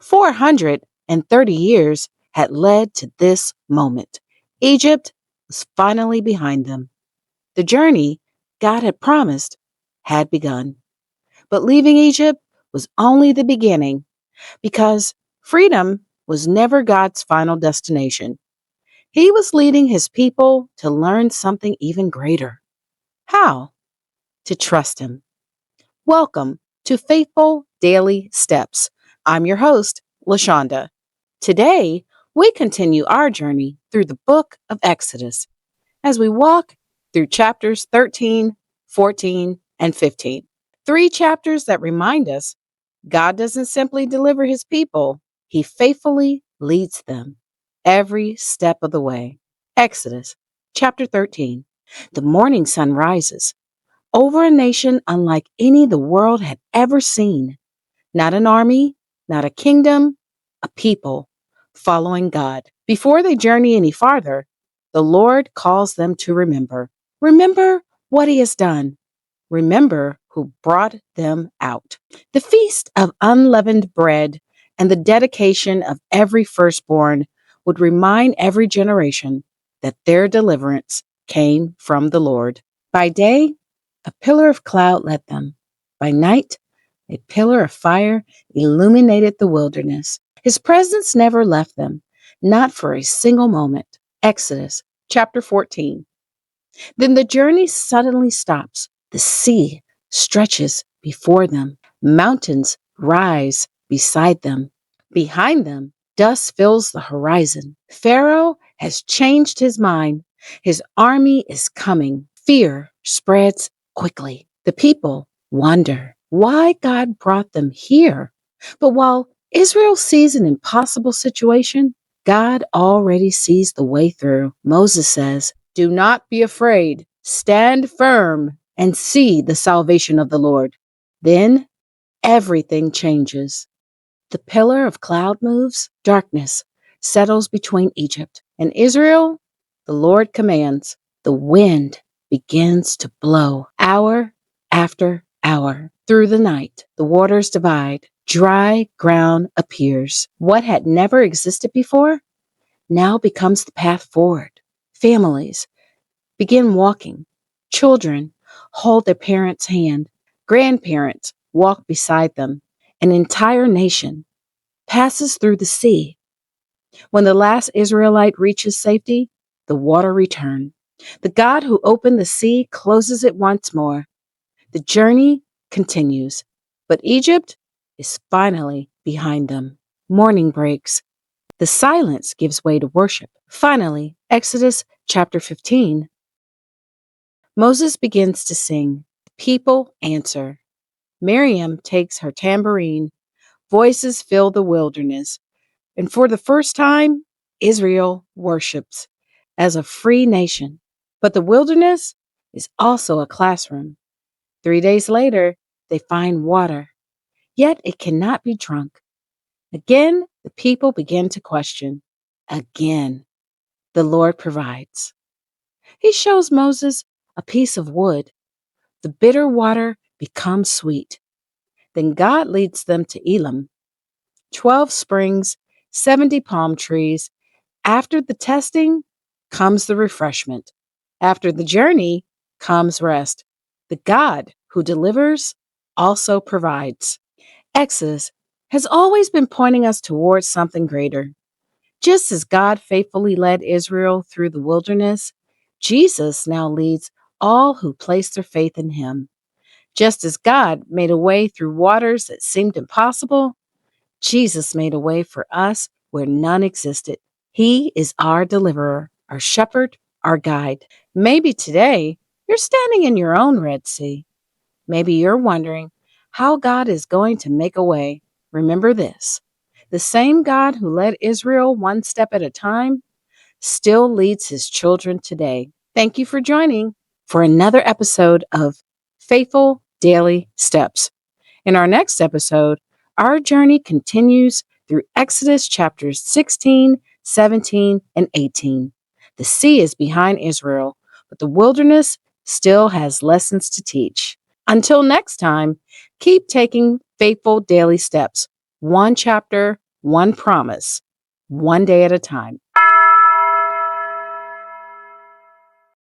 430 years had led to this moment. Egypt was finally behind them. The journey God had promised had begun. But leaving Egypt was only the beginning because freedom was never God's final destination. He was leading his people to learn something even greater. How? To trust him. Welcome to Faithful Daily Steps. I'm your host, LaShonda. Today, we continue our journey through the book of Exodus as we walk through chapters 13, 14, and 15. 3 chapters that remind us God doesn't simply deliver his people, he faithfully leads them every step of the way. Exodus chapter 13. The morning sun rises over a nation unlike any the world had ever seen. Not an army, not a kingdom, a people following God. Before they journey any farther, the Lord calls them to remember. Remember what he has done. Remember who brought them out. The feast of unleavened bread and the dedication of every firstborn would remind every generation that their deliverance came from the Lord. By day, a pillar of cloud led them. By night, a pillar of fire illuminated the wilderness. His presence never left them, not for a single moment. Exodus chapter 14. Then the journey suddenly stops. The sea stretches before them. Mountains rise beside them. Behind them, dust fills the horizon. Pharaoh has changed his mind. His army is coming. Fear spreads quickly. The people wonder why God brought them here. But while Israel sees an impossible situation, God already sees the way through. Moses says, "Do not be afraid. Stand firm and see the salvation of the Lord." Then everything changes. The pillar of cloud moves, darkness settles between Egypt and Israel. The Lord commands. The wind begins to blow hour after hour. Through the night, the waters divide. Dry ground appears. What had never existed before now becomes the path forward. Families begin walking. Children hold their parents' hand. Grandparents walk beside them. An entire nation passes through the sea. When the last Israelite reaches safety, the water returns. The God who opened the sea closes it once more. The journey continues, but Egypt is finally behind them. Morning breaks. The silence gives way to worship. Finally, Exodus chapter 15. Moses begins to sing. People answer. Miriam takes her tambourine. Voices fill the wilderness. And for the first time, Israel worships as a free nation. But the wilderness is also a classroom. 3 days later, they find water, yet it cannot be drunk. Again, the people begin to question. Again, the Lord provides. He shows Moses a piece of wood. The bitter water becomes sweet. Then God leads them to Elim. 12 springs, 70 palm trees. After the testing comes the refreshment. After the journey comes rest. The God who delivers also provides. Exodus has always been pointing us towards something greater. Just as God faithfully led Israel through the wilderness, Jesus now leads all who place their faith in him. Just as God made a way through waters that seemed impossible, Jesus made a way for us where none existed. He is our deliverer, our shepherd, our guide. Maybe today you're standing in your own Red Sea. Maybe you're wondering how God is going to make a way. Remember this: the same God who led Israel one step at a time still leads his children today. Thank you for joining for another episode of Faithful Daily Steps. In our next episode, our journey continues through Exodus chapters 16, 17, and 18. The sea is behind Israel, but the wilderness still has lessons to teach. Until next time, keep taking faithful daily steps, one chapter one promise, one day at a time.